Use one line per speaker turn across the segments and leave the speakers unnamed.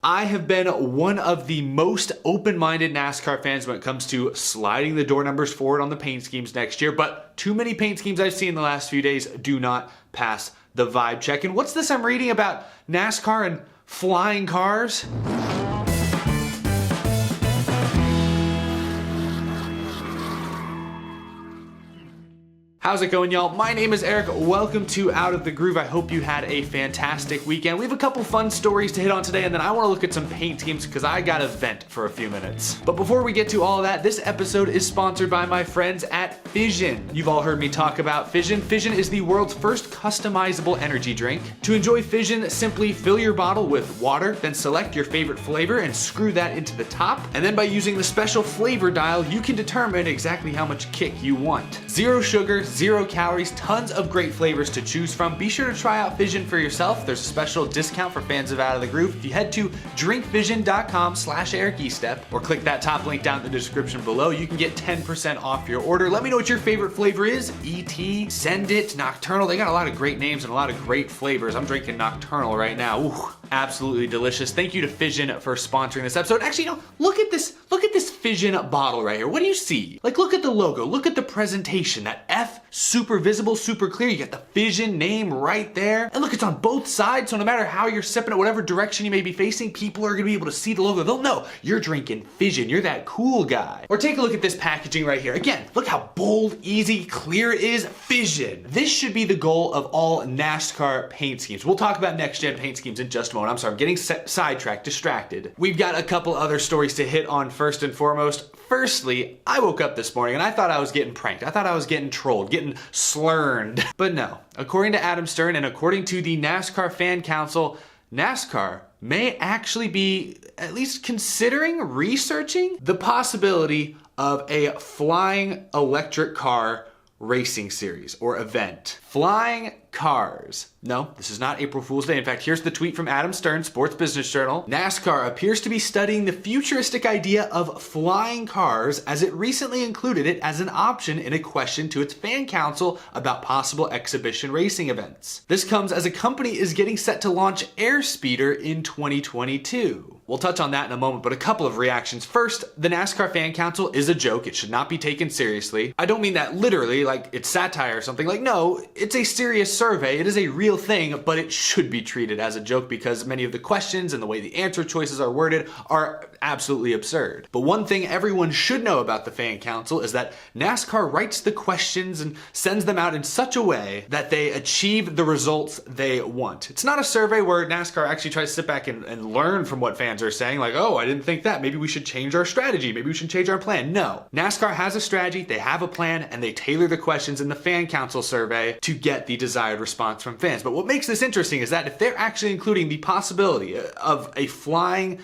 I have been one of the most open-minded NASCAR fans when it comes to sliding the door numbers forward on the paint schemes next year, but too many paint schemes I've seen in the last few days do not pass the vibe check. And what's this I'm reading about NASCAR and flying cars? How's it going, y'all? My name is Eric. Welcome to Out of the Groove. I hope you had a fantastic weekend. We have a couple fun stories to hit on today, and then I want to look at some paint schemes because I got a vent for a few minutes. But before we get to all of that, this episode is sponsored by my friends at Fission. You've all heard me talk about Fission. Fission is the world's first customizable energy drink. To enjoy Fission, simply fill your bottle with water, then select your favorite flavor and screw that into the top. And then by using the special flavor dial, you can determine exactly how much kick you want. Zero sugar, 0 calories, tons of great flavors to choose from. Be sure to try out Fission for yourself. There's a special discount for fans of Out of the Groove. If you head to drinkvision.com/EricEstep or click that top link down in the description below, you can get 10% off your order. Let me know what your favorite flavor is. ET, Send It, Nocturnal. They got a lot of great names and a lot of great flavors. I'm drinking Nocturnal right now. Ooh, absolutely delicious. Thank you to Fission for sponsoring this episode. Actually, you know, look at this Fission bottle right here. What do you see? Like, look at the logo, look at the presentation. That F, super visible, super clear. You got the Fission name right there. And look, it's on both sides, so no matter how you're sipping it, whatever direction you may be facing, people are gonna be able to see the logo. They'll know you're drinking Fission. You're that cool guy. Or take a look at this packaging right here. Again, look how bold, easy, clear it is. Fission. This should be the goal of all NASCAR paint schemes. We'll talk about next-gen paint schemes in just a moment. I'm sorry, I'm getting sidetracked, distracted. We've got a couple other stories to hit on first and foremost. Firstly, I woke up this morning and I thought I was getting pranked. I thought I was getting trolled, getting slurned. But no, according to Adam Stern and according to the NASCAR Fan Council, NASCAR may actually be at least considering researching the possibility of a flying electric car racing series or event. Flying cars. No, this is not April Fool's Day. In fact, here's the tweet from Adam Stern, Sports Business Journal. NASCAR appears to be studying the futuristic idea of flying cars as it recently included it as an option in a question to its fan council about possible exhibition racing events. This comes as a company is getting set to launch Airspeeder in 2022. We'll touch on that in a moment, but a couple of reactions. First, the NASCAR Fan Council is a joke. It should not be taken seriously. I don't mean that literally, like it's satire or something. Like, no, it's a serious survey. It is a real thing, but it should be treated as a joke because many of the questions and the way the answer choices are worded are absolutely absurd. But one thing everyone should know about the Fan Council is that NASCAR writes the questions and sends them out in such a way that they achieve the results they want. It's not a survey where NASCAR actually tries to sit back and learn from what fans are saying, like, oh, I didn't think that. Maybe we should change our strategy. Maybe we should change our plan. No. NASCAR has a strategy, they have a plan, and they tailor the questions in the Fan Council survey to get the desired response from fans. But what makes this interesting is that if they're actually including the possibility of a flying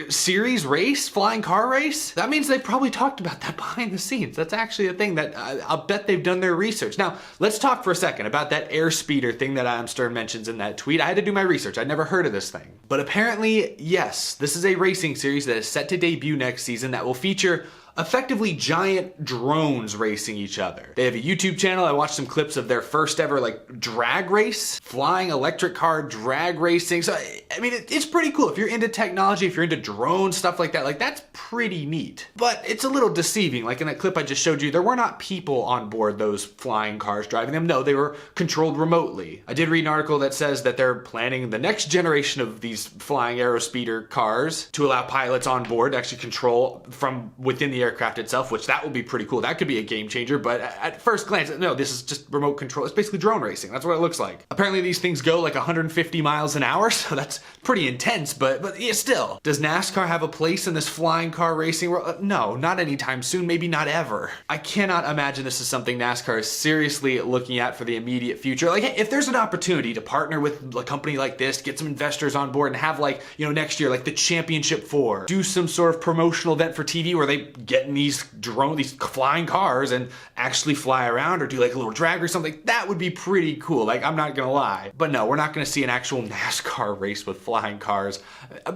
series race, flying car race, that means they probably talked about that behind the scenes. That's actually a thing that I'll bet they've done their research. Now, let's talk for a second about that Airspeeder thing that Adam Stern mentions in that tweet. I had to do my research. I'd never heard of this thing. But apparently, yes, this is a racing series that is set to debut next season that will feature effectively giant drones racing each other. They have a YouTube channel. I watched some clips of their first ever like drag race, flying electric car drag racing. So, I mean, it's pretty cool. If you're into technology, if you're into drones, stuff like that, like that's pretty neat. But it's a little deceiving. Like in that clip I just showed you, there were not people on board those flying cars driving them. No, they were controlled remotely. I did read an article that says that they're planning the next generation of these flying Aerospeeder cars to allow pilots on board to actually control from within the aircraft itself, which that would be pretty cool. That could be a game changer, but at first glance, no, this is just remote control. It's basically drone racing. That's what it looks like. Apparently these things go like 150 miles an hour, so that's pretty intense, but yeah, still. Does NASCAR have a place in this flying car racing world? No, not anytime soon, maybe not ever. I cannot imagine this is something NASCAR is seriously looking at for the immediate future. Like, if there's an opportunity to partner with a company like this, get some investors on board and have like, you know, next year, like the Championship 4, do some sort of promotional event for TV where they get in these flying cars and actually fly around or do like a little drag or something. That would be pretty cool. Like, I'm not gonna lie. But no, we're not gonna see an actual NASCAR race with flying cars.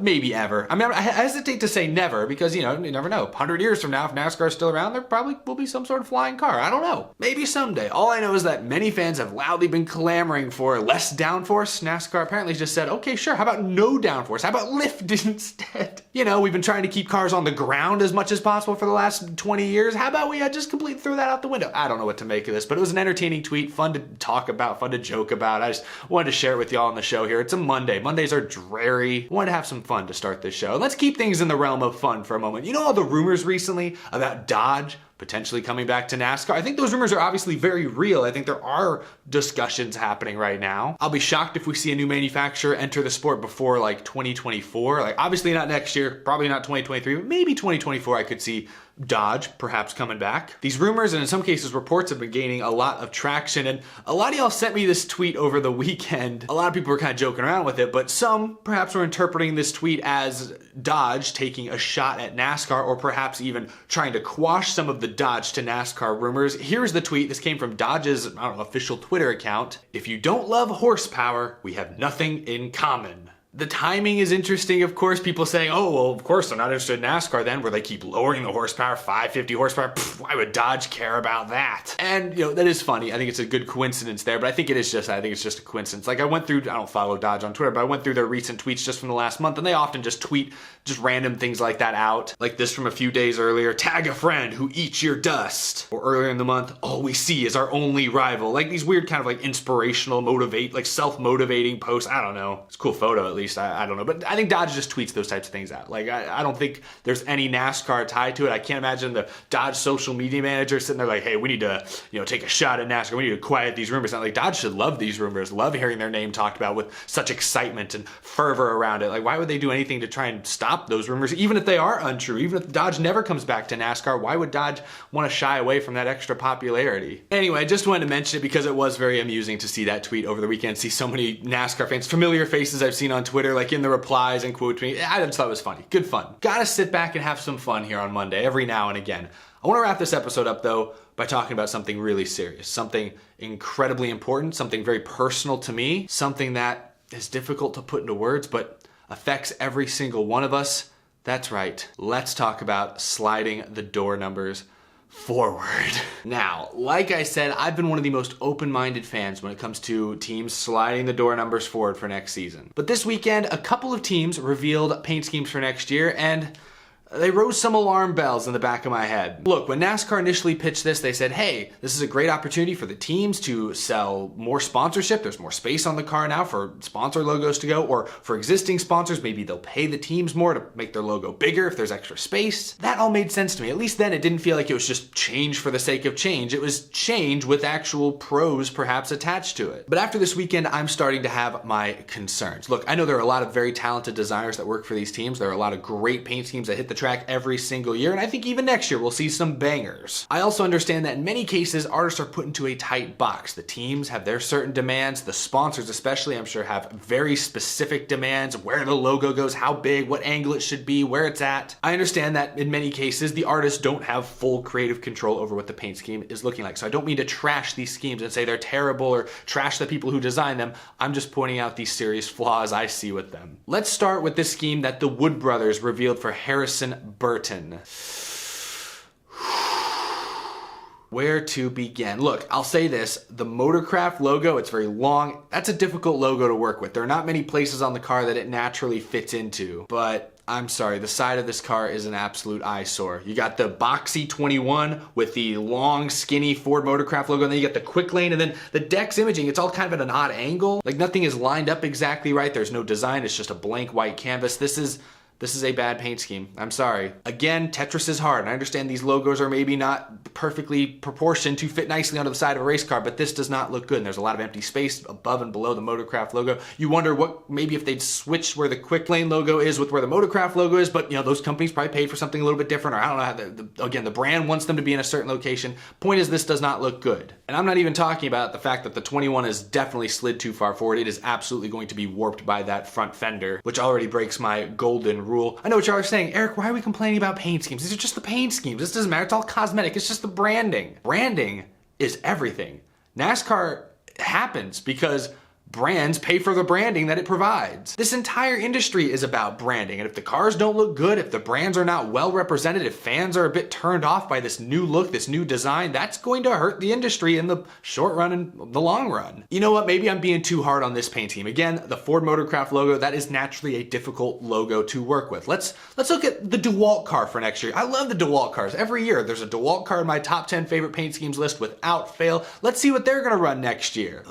Maybe ever. I mean, I hesitate to say never because, you never know. 100 years from now, if NASCAR is still around, there probably will be some sort of flying car. I don't know. Maybe someday. All I know is that many fans have loudly been clamoring for less downforce. NASCAR apparently just said, okay, sure, how about no downforce? How about lift instead? We've been trying to keep cars on the ground as much as possible for the last 20 years. How about we just completely throw that out the window? I don't know what to make of this, but it was an entertaining tweet, fun to talk about, fun to joke about. I just wanted to share it with y'all on the show here. It's a Monday. Mondays are dreary. I wanted to have some fun to start this show. Let's keep things in the realm of fun for a moment. All the rumors recently about Dodge potentially coming back to NASCAR. I think those rumors are obviously very real. I think there are discussions happening right now. I'll be shocked if we see a new manufacturer enter the sport before like 2024. Like, obviously not next year, probably not 2023, but maybe 2024 I could see Dodge perhaps coming back. These rumors and in some cases reports have been gaining a lot of traction, and a lot of y'all sent me this tweet over the weekend. A lot of people were kind of joking around with it, but some perhaps were interpreting this tweet as Dodge taking a shot at NASCAR or perhaps even trying to quash some of the Dodge to NASCAR rumors. Here's the tweet. This came from Dodge's, official Twitter account. If you don't love horsepower, we have nothing in common. The timing is interesting, of course. People saying, oh, well, of course they're not interested in NASCAR then, where they keep lowering the horsepower, 550 horsepower. Why would Dodge care about that? And, that is funny. I think it's a good coincidence there, but I think it's just a coincidence. Like, I don't follow Dodge on Twitter, but I went through their recent tweets just from the last month, and they often just tweet just random things like that out. Like this from a few days earlier, tag a friend who eats your dust. Or earlier in the month, all we see is our only rival. Like these weird kind of like inspirational, self-motivating posts. I don't know. It's a cool photo at least. I don't know. But I think Dodge just tweets those types of things out. Like I don't think there's any NASCAR tied to it. I can't imagine the Dodge social media manager sitting there like, hey, we need to, take a shot at NASCAR. We need to quiet these rumors. Like Dodge should love these rumors, love hearing their name talked about with such excitement and fervor around it. Like why would they do anything to try and stop those rumors, even if they are untrue? Even if Dodge never comes back to NASCAR, why would Dodge want to shy away from that extra popularity? Anyway, I just wanted to mention it because it was very amusing to see that tweet over the weekend, see so many NASCAR fans, familiar faces I've seen on Twitter, like in the replies and quote me. I just thought it was funny. Good fun. Gotta sit back and have some fun here on Monday, every now and again. I want to wrap this episode up though by talking about something really serious, something incredibly important, something very personal to me, something that is difficult to put into words, but affects every single one of us. That's right. Let's talk about sliding the door numbers forward. Now, like I said, I've been one of the most open-minded fans when it comes to teams sliding the door numbers forward for next season. But this weekend, a couple of teams revealed paint schemes for next year, and they rose some alarm bells in the back of my head. Look, when NASCAR initially pitched this, they said, hey, this is a great opportunity for the teams to sell more sponsorship. There's more space on the car now for sponsor logos to go, or for existing sponsors, maybe they'll pay the teams more to make their logo bigger if there's extra space. That all made sense to me. At least then it didn't feel like it was just change for the sake of change. It was change with actual pros perhaps attached to it. But after this weekend, I'm starting to have my concerns. Look, I know there are a lot of very talented designers that work for these teams. There are a lot of great paint schemes that hit the track every single year, and I think even next year we'll see some bangers. I also understand that in many cases artists are put into a tight box. The teams have their certain demands, the sponsors especially I'm sure have very specific demands, where the logo goes, how big, what angle it should be, where it's at. I understand that in many cases the artists don't have full creative control over what the paint scheme is looking like, so I don't mean to trash these schemes and say they're terrible or trash the people who design them. I'm just pointing out these serious flaws I see with them. Let's start with this scheme that the Wood brothers revealed for Harrison Burton. Where to begin? Look, I'll say this, the Motorcraft logo, it's very long. That's a difficult logo to work with. There are not many places on the car that it naturally fits into, but I'm sorry, the side of this car is an absolute eyesore. You got the boxy 21 with the long, skinny Ford Motorcraft logo, and then you got the quick lane, and then the Dex imaging, it's all kind of at an odd angle. Like nothing is lined up exactly right. There's no design, it's just a blank white canvas. This is a bad paint scheme. I'm sorry. Again, Tetris is hard, and I understand these logos are maybe not perfectly proportioned to fit nicely onto the side of a race car, but this does not look good, and there's a lot of empty space above and below the Motorcraft logo. You wonder maybe if they'd switched where the Quick Lane logo is with where the Motorcraft logo is, but those companies probably paid for something a little bit different, or I don't know how again, the brand wants them to be in a certain location. Point is, this does not look good. And I'm not even talking about the fact that the 21 is definitely slid too far forward. It is absolutely going to be warped by that front fender, which already breaks my golden rule. I know what y'all are saying, Eric, why are we complaining about paint schemes? These are just the paint schemes. This doesn't matter. It's all cosmetic. It's just the branding. Branding is everything. NASCAR happens because brands pay for the branding that it provides. This entire industry is about branding, and if the cars don't look good, if the brands are not well represented, if fans are a bit turned off by this new look, this new design, that's going to hurt the industry in the short run and the long run. You know what, maybe I'm being too hard on this paint scheme. Again, the Ford Motorcraft logo, that is naturally a difficult logo to work with. Let's look at the DeWalt car for next year. I love the DeWalt cars. Every year there's a DeWalt car in my top 10 favorite paint schemes list without fail. Let's see what they're gonna run next year.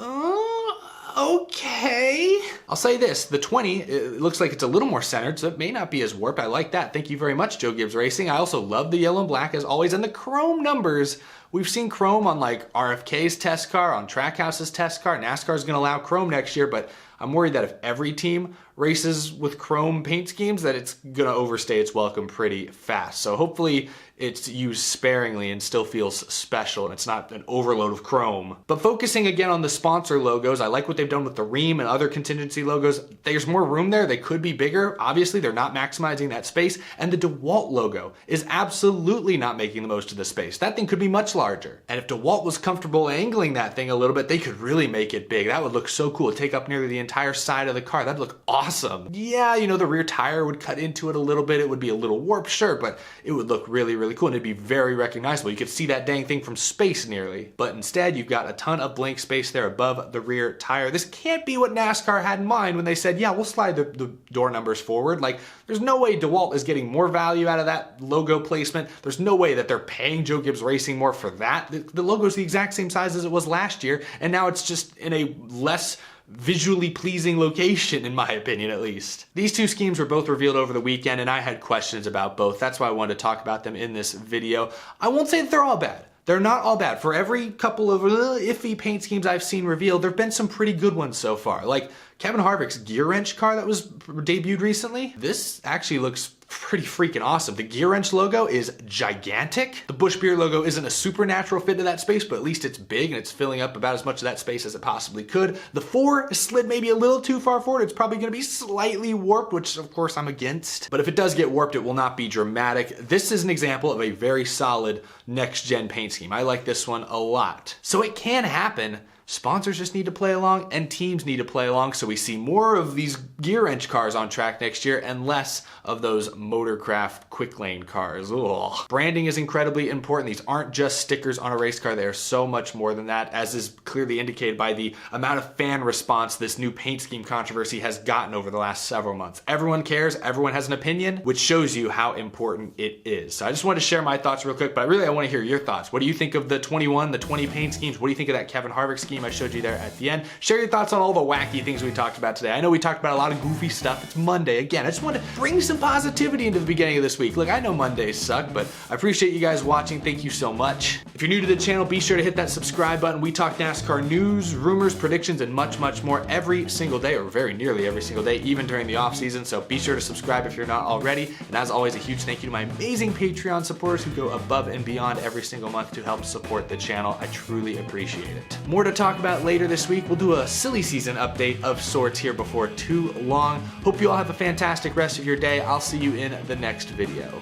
Okay. I'll say this, the 20, it looks like it's a little more centered, so it may not be as warped. I like that. Thank you very much, Joe Gibbs Racing. I also love the yellow and black as always, and the chrome numbers. We've seen chrome on like RFK's test car, on Trackhouse's test car. NASCAR is gonna allow chrome next year, but I'm worried that if every team races with chrome paint schemes, that it's gonna overstay its welcome pretty fast. So hopefully it's used sparingly and still feels special and it's not an overload of chrome. But focusing again on the sponsor logos, I like what they've done with the Ream and other contingency logos. There's more room there. They could be bigger. Obviously, they're not maximizing that space. And the DeWalt logo is absolutely not making the most of the space. That thing could be much larger. And if DeWalt was comfortable angling that thing a little bit, they could really make it big. That would look so cool. It'd take up nearly the entire side of the car. That'd look awesome. Yeah, you know, the rear tire would cut into it a little bit. It would be a little warped, sure, but it would look really, really cool and it'd be very recognizable. You could see that dang thing from space nearly. But instead, you've got a ton of blank space there above the rear tire. This can't be what NASCAR had in mind when they said, yeah, we'll slide the door numbers forward. Like, there's no way DeWalt is getting more value out of that logo placement. There's no way that they're paying Joe Gibbs Racing more for that. The logo's the exact same size as it was last year, and now it's just in a less visually pleasing location, in my opinion at least. These two schemes were both revealed over the weekend and I had questions about both. That's why I wanted to talk about them in this video. I won't say that they're all bad. They're not all bad. For every couple of iffy paint schemes I've seen revealed, there have been some pretty good ones so far. Like Kevin Harvick's gear wrench car that was debuted recently. This actually looks pretty freaking awesome. The gear wrench logo is gigantic. The Busch Beer logo isn't a supernatural fit to that space, but at least it's big and it's filling up about as much of that space as it possibly could. The 4 is slid maybe a little too far forward. It's probably gonna be slightly warped, which of course I'm against. But if it does get warped, it will not be dramatic. This is an example of a very solid next-gen paint scheme. I like this one a lot. So it can happen. Sponsors just need to play along and teams need to play along so we see more of these gear wrench cars on track next year and less of those Motorcraft quick lane cars. Ugh. Branding is incredibly important. These aren't just stickers on a race car. They are so much more than that, as is clearly indicated by the amount of fan response this new paint scheme controversy has gotten over the last several months. Everyone cares, everyone has an opinion, which shows you how important it is. So I just wanted to share my thoughts real quick, but really I want to hear your thoughts. What do you think of the 21, the 20 paint schemes? What do you think of that Kevin Harvick scheme I showed you there at the end? Share your thoughts on all the wacky things we talked about today. I know we talked about a lot of goofy stuff. It's Monday. Again, I just want to bring some positivity into the beginning of this week. Look, I know Mondays suck, but I appreciate you guys watching. Thank you so much. If you're new to the channel, be sure to hit that subscribe button. We talk NASCAR news, rumors, predictions, and much, much more every single day, or very nearly every single day, even during the off season. So be sure to subscribe if you're not already. And as always, a huge thank you to my amazing Patreon supporters who go above and beyond every single month to help support the channel. I truly appreciate it. More to talk about later this week. We'll do a silly season update of sorts here before too long. Hope you all have a fantastic rest of your day. I'll see you in the next video.